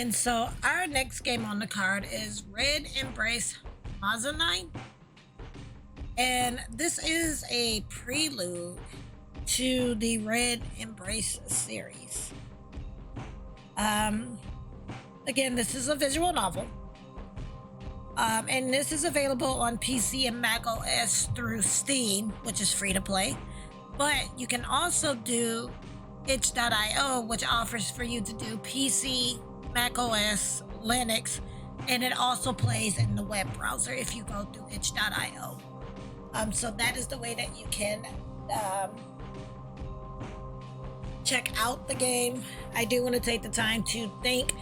And so our next game on the card is Red Embrace Mezzanine. And this is a prelude to the Red Embrace series. Again, this is a visual novel. And this is available on PC and macOS through Steam, which is free to play. But you can also do itch.io, which offers for you to do PC, macOS, Linux, and it also plays in the web browser if you go through itch.io. So that is the way that you can check out the game. I do want to take the time to thank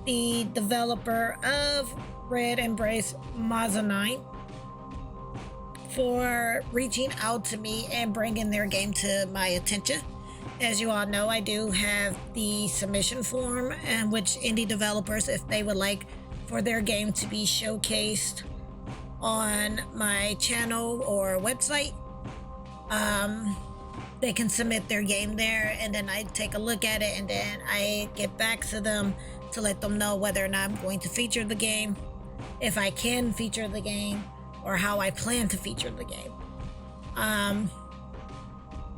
the developer of Red Embrace Mezzanine for reaching out to me and bringing their game to my attention. As you all know, I do have the submission form in which indie developers, if they would like for their game to be showcased on my channel or website, they can submit their game there, and then I take a look at it, and then I get back to them to let them know whether or not I'm going to feature the game, if I can feature the game, or how I plan to feature the game.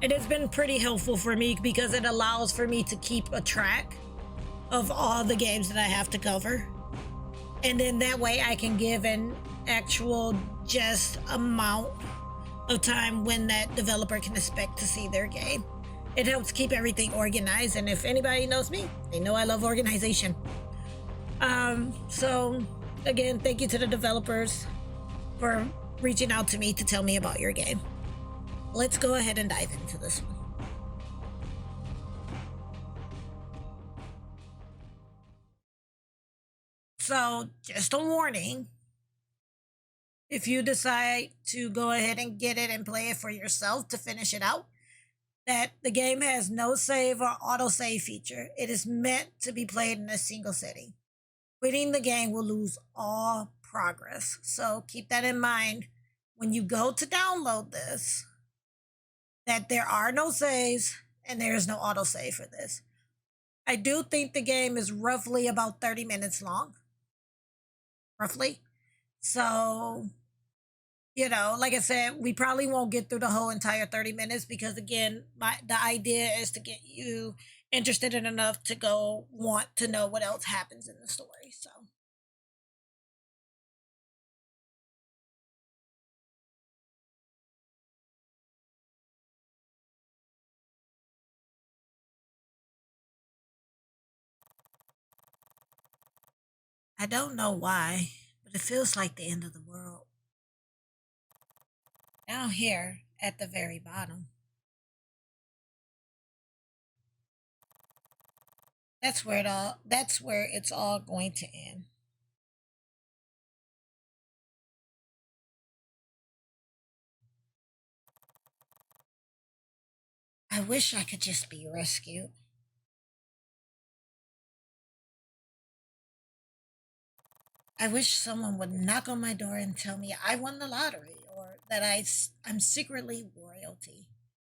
It has been pretty helpful for me because it allows for me to keep a track of all the games that I have to cover. And then that way I can give an actual just amount of time when that developer can expect to see their game. It helps keep everything organized, and if anybody knows me, they know I love organization. So again, thank you to the developers for reaching out to me to tell me about your game. Let's go ahead and dive into this one. So, just a warning. If you decide to go ahead and get it and play it for yourself to finish it out, that the game has no save or autosave feature. It is meant to be played in a single sitting. Quitting the game will lose all progress. So keep that in mind when you go to download this, that there are no saves and there is no autosave for this. I do think the game is roughly about 30 minutes long. Roughly. So, like I said, we probably won't get through the whole entire 30 minutes because, again, the idea is to get you interested in enough to go want to know what else happens in the story. So, I don't know why, but it feels like the end of the world. Down here at the very bottom. That's where it's all going to end. I wish I could just be rescued. I wish someone would knock on my door and tell me I won the lottery, or that I'm secretly royalty,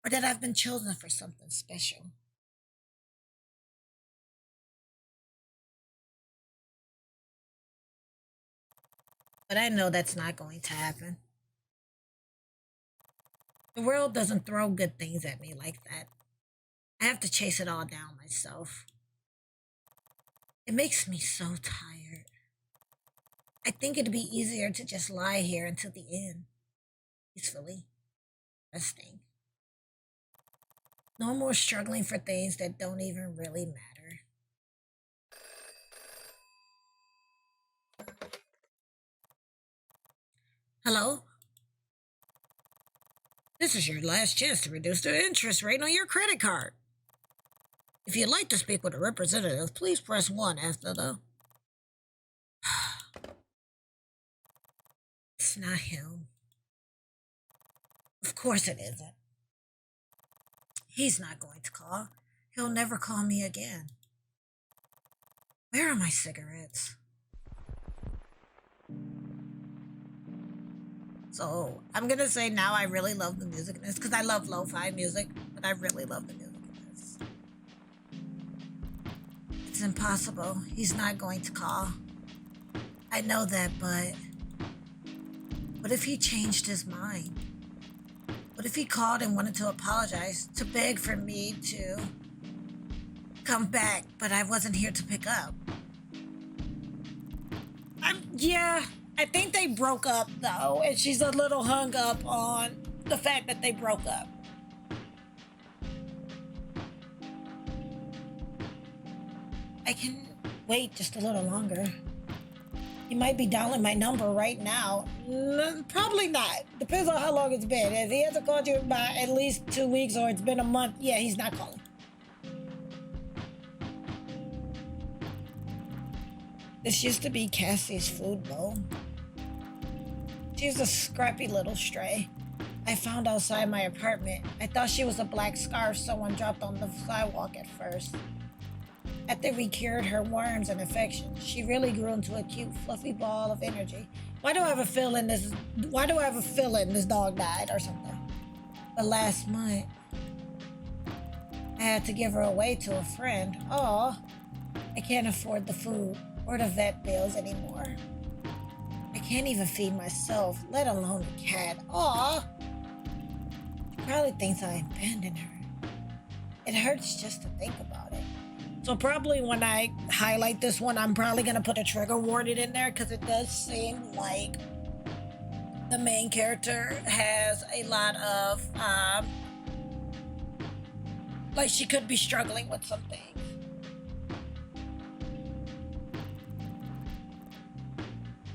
or that I've been chosen for something special. But I know that's not going to happen. The world doesn't throw good things at me like that. I have to chase it all down myself. It makes me so tired. I think it'd be easier to just lie here until the end, peacefully, resting. No more struggling for things that don't even really matter. Hello? This is your last chance to reduce the interest rate on your credit card. If you'd like to speak with a representative, please press 1 after the... It's not him. Of course it isn't. He's not going to call. He'll never call me again. Where are my cigarettes? So I'm gonna say now I really love the music in this because I love lo-fi music, but I really love the music in this. It's impossible. He's not going to call. I know that, but what if he changed his mind? What if he called and wanted to apologize, to beg for me to come back, but I wasn't here to pick up? Yeah, I think they broke up though, and she's a little hung up on the fact that they broke up. I can wait just a little longer. He might be dialing my number right now. Probably not. Depends on how long it's been. If he hasn't called you by at least 2 weeks or it's been a month, yeah, he's not calling. This used to be Cassie's food bowl. She's a scrappy little stray I found outside my apartment. I thought she was a black scarf someone dropped on the sidewalk at first. After we cured her worms and infections, she really grew into a cute, fluffy ball of energy. Why do I have a feeling this dog died or something? But last month, I had to give her away to a friend. Aw, I can't afford the food or the vet bills anymore. I can't even feed myself, let alone the cat. Aw, she probably thinks I abandoned her. It hurts just to think about it. So probably when I highlight this one, I'm probably going to put a trigger warning in there because it does seem like the main character has a lot of, like she could be struggling with something.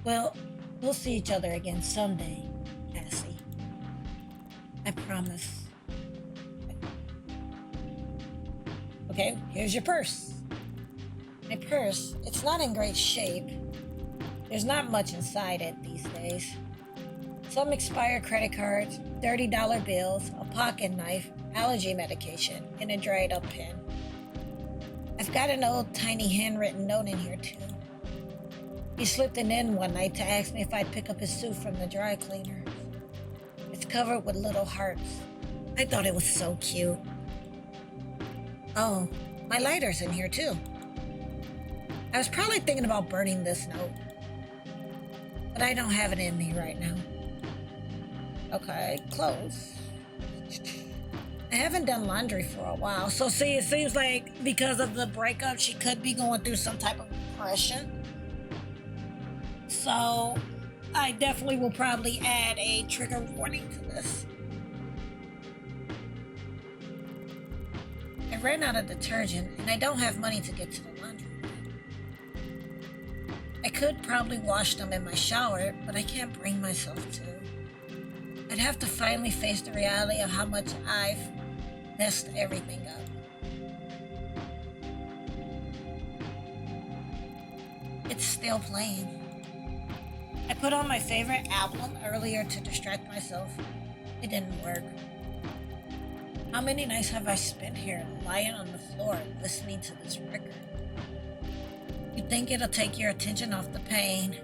Well, we'll see each other again someday, Cassie. I promise. Okay, here's your purse. My purse, it's not in great shape. There's not much inside it these days. Some expired credit cards, $30 bills, a pocket knife, allergy medication, and a dried up pen. I've got an old tiny handwritten note in here too. He slipped it in one night to ask me if I'd pick up his suit from the dry cleaner. It's covered with little hearts. I thought it was so cute. Oh, my lighter's in here too. I was probably thinking about burning this note, but I don't have it in me right now. Okay, clothes. I haven't done laundry for a while, so see, it seems like because of the breakup, she could be going through some type of depression. So I definitely will probably add a trigger warning to this. I ran out of detergent, and I don't have money to get to the laundry. I could probably wash them in my shower, but I can't bring myself to. I'd have to finally face the reality of how much I've messed everything up. It's still playing. I put on my favorite album earlier to distract myself. It didn't work. How many nights have I spent here lying on the floor listening to this record? You think it'll take your attention off the pain,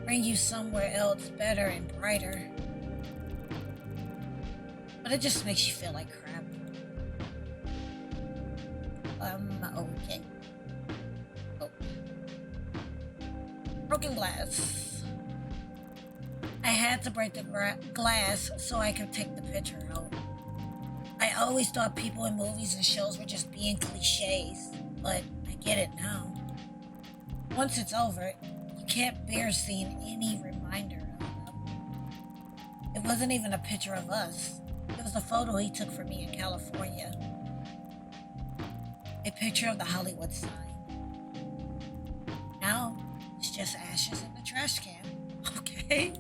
bring you somewhere else better and brighter. But it just makes you feel like crap. Okay. Oh. Broken glass. I had to break the glass so I could take the picture out. I always thought people in movies and shows were just being cliches, but I get it now. Once it's over, you can't bear seeing any reminder of them. It wasn't even a picture of us. It was a photo he took for me in California. A picture of the Hollywood sign. Now, it's just ashes in the trash can. Okay.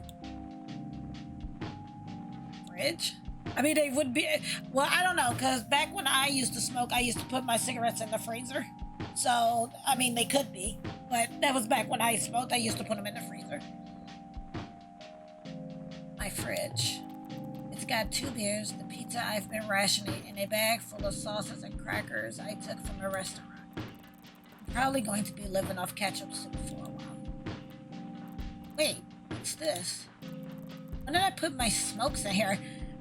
Fridge? I mean, they would be, well, I don't know, because back when I used to smoke, I used to put my cigarettes in the freezer. So, I mean, they could be, but that was back when I smoked. I used to put them in the freezer. My fridge. It's got 2 beers, the pizza I've been rationing, and a bag full of sauces and crackers I took from a restaurant. I'm probably going to be living off ketchup soup for a while. Wait, what's this? When did I put my smokes in here?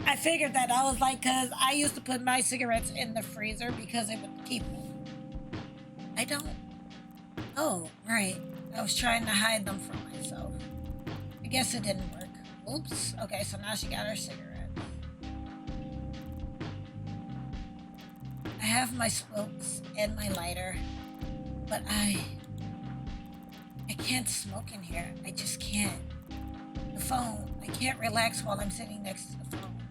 I figured that I was like, because I used to put my cigarettes in the freezer because it would keep them. I don't Oh, right. I was trying to hide them from myself. I guess it didn't work. Oops. Okay, so now she got her cigarette. I have my spokes and my lighter, but I can't smoke in here. I just can't. The phone. I can't relax while I'm sitting next to the phone.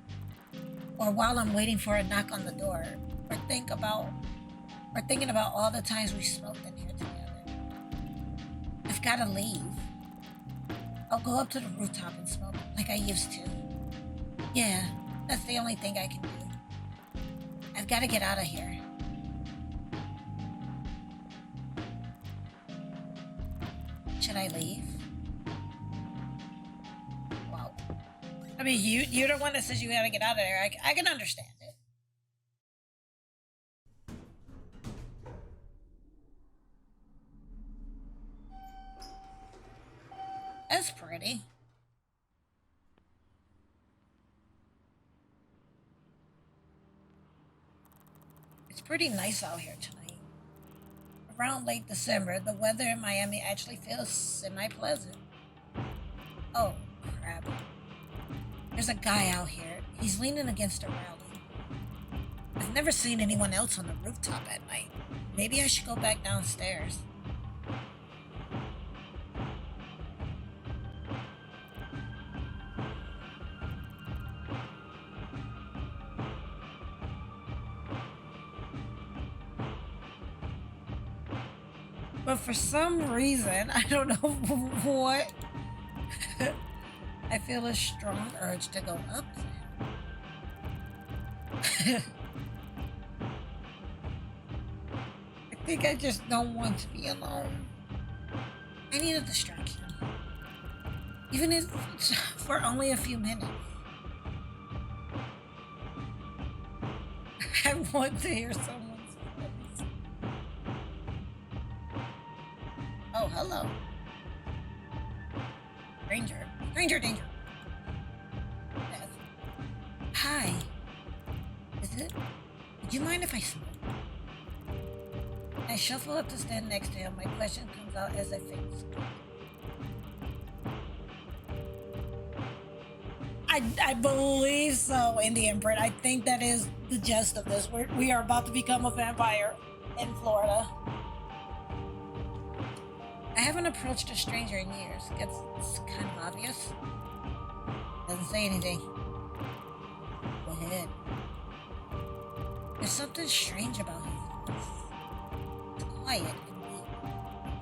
Or while I'm waiting for a knock on the door. Or thinking about all the times we smoked in here together. I've gotta leave. I'll go up to the rooftop and smoke like I used to. Yeah, that's the only thing I can do. I've gotta get out of here. Should I leave? Well, I mean, you're the one that says you gotta get out of there. I can understand it. That's pretty. It's pretty nice out here tonight. Around late December, the weather in Miami actually feels semi-pleasant. Oh, crap. There's a guy out here. He's leaning against a railing. I've never seen anyone else on the rooftop at night. Maybe I should go back downstairs. But for some reason, I don't know what, I feel a strong urge to go up there. I think I just don't want to be alone. I need a distraction. Even if it's for only a few minutes. I want to hear someone's voice. Oh, hello. Stranger. Stranger danger. Yes. Hi. Is it? Would you mind if I smoke? I shuffle up to stand next to him. My question comes out as I face. I believe so, Indian Brit. I think that is the gist of this. We are about to become a vampire in Florida. I haven't approached a stranger in years. It's kind of obvious. Doesn't say anything. Go ahead. There's something strange about his voice. It's quiet and deep.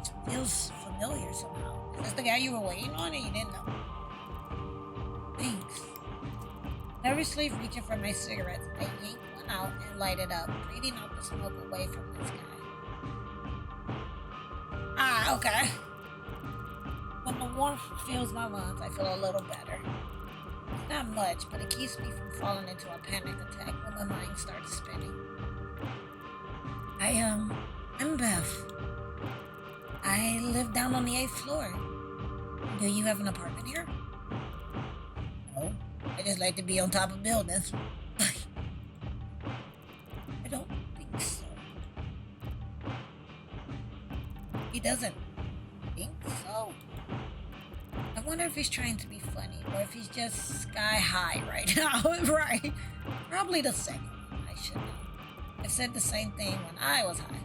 It feels familiar somehow. Is this the guy you were waiting on and you didn't know? Thanks. Nervously reaching for my cigarettes, I yank one out and light it up, breathing out the smoke away from this guy. Ah, okay. When the warmth fills my lungs, I feel a little better. It's not much, but it keeps me from falling into a panic attack when my mind starts spinning. I'm Beth. I live down on the 8th floor. Do you have an apartment here? No. I just like to be on top of buildings. I don't think so. He doesn't think so? I wonder if he's trying to be funny or if he's just sky high right now. Right. Probably the second one. I should know. I said the same thing when I was high.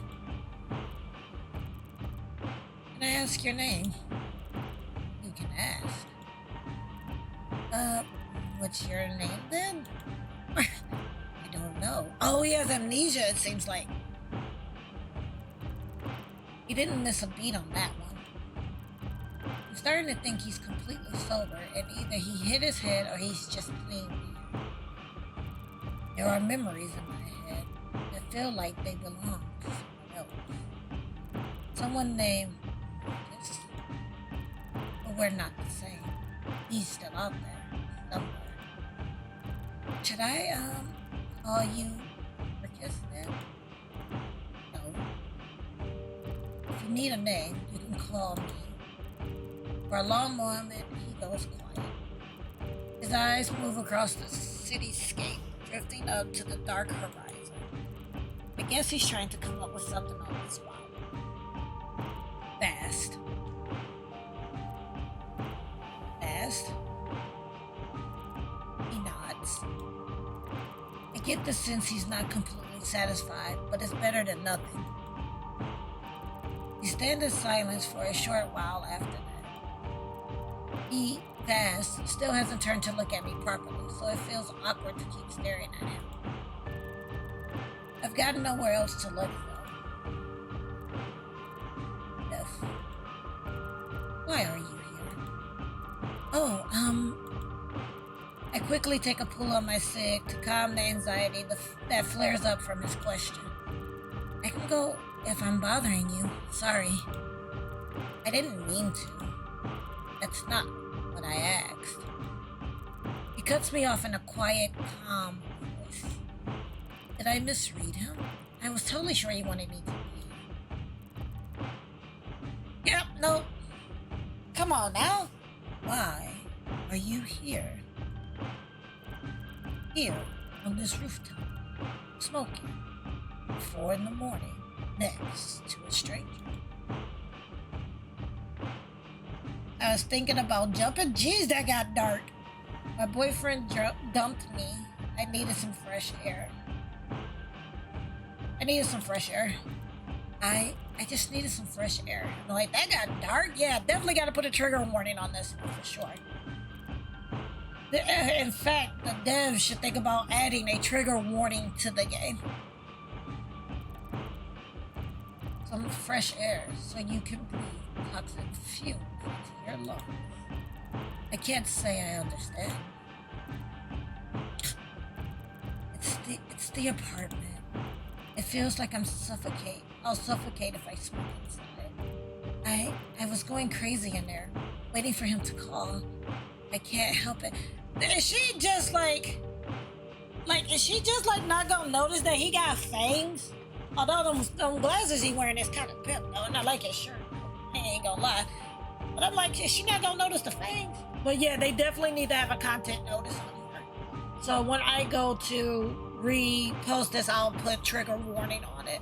Can I ask your name? You can ask. What's your name then? I don't know. Oh, he has amnesia, it seems like. He didn't miss a beat on that one. I'm starting to think he's completely sober, and either he hit his head or he's just playing weird. There are memories in my head that feel like they belong to someone else. Someone named Lucas. But we're not the same. He's still out there, somewhere. Should I, call you Lucas then? No. If you need a name, you can call me. For a long moment, he goes quiet. His eyes move across the cityscape, drifting up to the dark horizon. I guess he's trying to come up with something on the spot. Fast. Fast. He nods. I get the sense he's not completely satisfied, but it's better than nothing. He stands in silence for a short while after that. He, Fast, still hasn't turned to look at me properly, so it feels awkward to keep staring at him. I've got nowhere else to look though. F. Why are you here? Oh, I quickly take a pull on my cig to calm the anxiety that flares up from his question. I can go if I'm bothering you. Sorry. I didn't mean to. That's not what I asked. He cuts me off in a quiet, calm voice. Did I misread him? I was totally sure he wanted me to leave. Yep, no. Come on now. Why are you here? Here, on this rooftop, smoking, 4 a.m, next to a stranger. I was thinking about jumping. Jeez, that got dark. My boyfriend dumped me. I needed some fresh air. I just needed some fresh air. I'm like, that got dark? Yeah, definitely got to put a trigger warning on this one for sure. In fact, the devs should think about adding a trigger warning to the game. Some fresh air so you can breathe toxic fumes into your lungs. I can't say I understand. It's the apartment. It feels like I'll suffocate if I smoke inside. I was going crazy in there, waiting for him to call. I can't help it. Is she just like not gonna notice that he got fangs? Although them glasses he wearing is kind of pimp though, and I like his shirt. I ain't gonna lie. But I'm like, is she not gonna notice the fangs? But yeah, they definitely need to have a content notice on her. So when I go to repost this, I'll put trigger warning on it.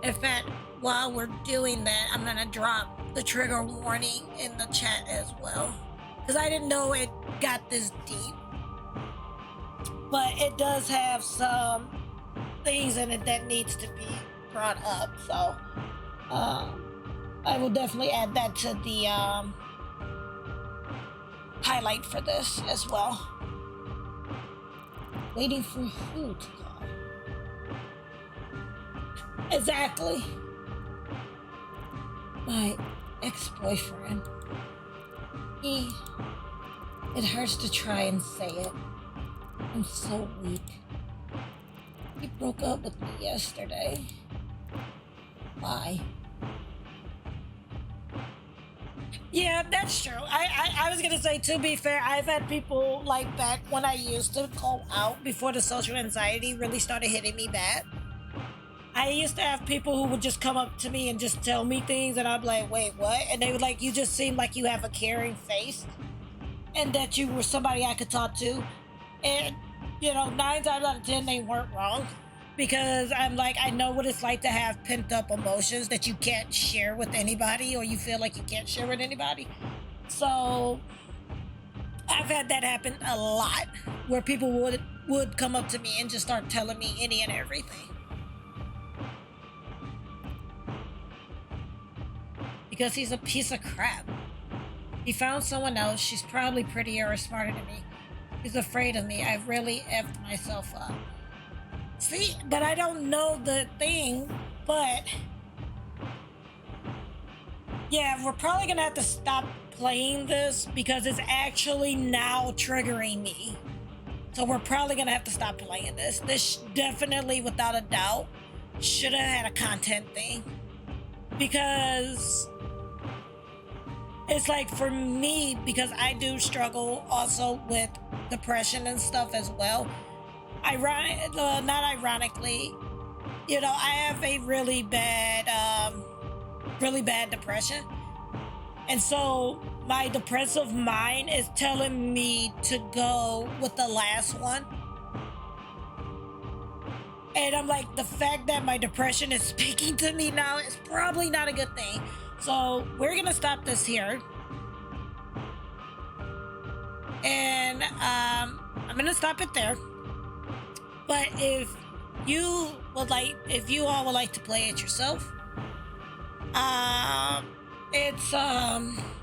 In fact, while we're doing that, I'm gonna drop the trigger warning in the chat as well. Because I didn't know it got this deep. But it does have some things in it that needs to be brought up. So I will definitely add that to the highlight for this as well. Waiting for who to call? Exactly. My ex-boyfriend. It hurts to try and say it. I'm so weak. He broke up with me yesterday. Why? Yeah, that's true. I was gonna say, to be fair, I've had people like back when I used to go out before the social anxiety really started hitting me bad. I used to have people who would just come up to me and just tell me things, and I'm like, wait, what? And they would like, you just seem like you have a caring face, and that you were somebody I could talk to. And, 9 times out of 10, they weren't wrong. Because I'm like, I know what it's like to have pent up emotions that you can't share with anybody, or you feel like you can't share with anybody. So I've had that happen a lot, where people would come up to me and just start telling me any and everything. Because he's a piece of crap. He found someone else. She's probably prettier or smarter than me. He's afraid of me. I've really effed myself up. See, but I don't know the thing, but yeah, we're probably gonna have to stop playing this because it's actually now triggering me. So we're probably gonna have to stop playing this. This definitely, without a doubt, should have had a content thing. Because it's like, for me, because I do struggle also with depression and stuff as well. Not ironically, I have a really bad depression. And so my depressive mind is telling me to go with the last one. And I'm like, the fact that my depression is speaking to me now is probably not a good thing. So we're gonna stop this here. And I'm gonna stop it there. But if you all would like to play it yourself,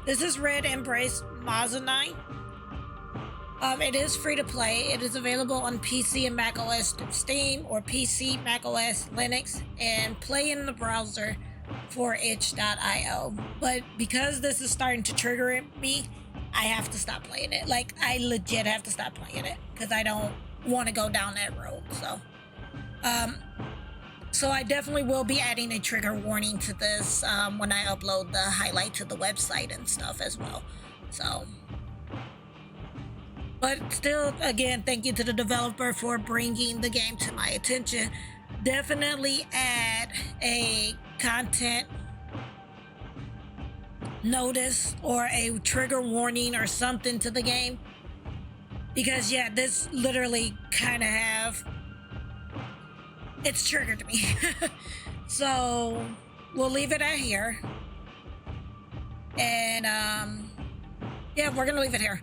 this is Red Embrace Mezzanine. It is free to play. It is available on PC and macOS through Steam, or PC, macOS, Linux, and play in the browser for itch.io. But because this is starting to trigger me, I have to stop playing it. Like, I legit have to stop playing it because I don't want to go down that road. So I definitely will be adding a trigger warning to this when I upload the highlight to the website and stuff as well. So, but still, again, thank you to the developer for bringing the game to my attention. Definitely add a content notice or a trigger warning or something to the game, because yeah, this literally kind of it's triggered me. So we'll leave it at here, and yeah, we're gonna leave it here.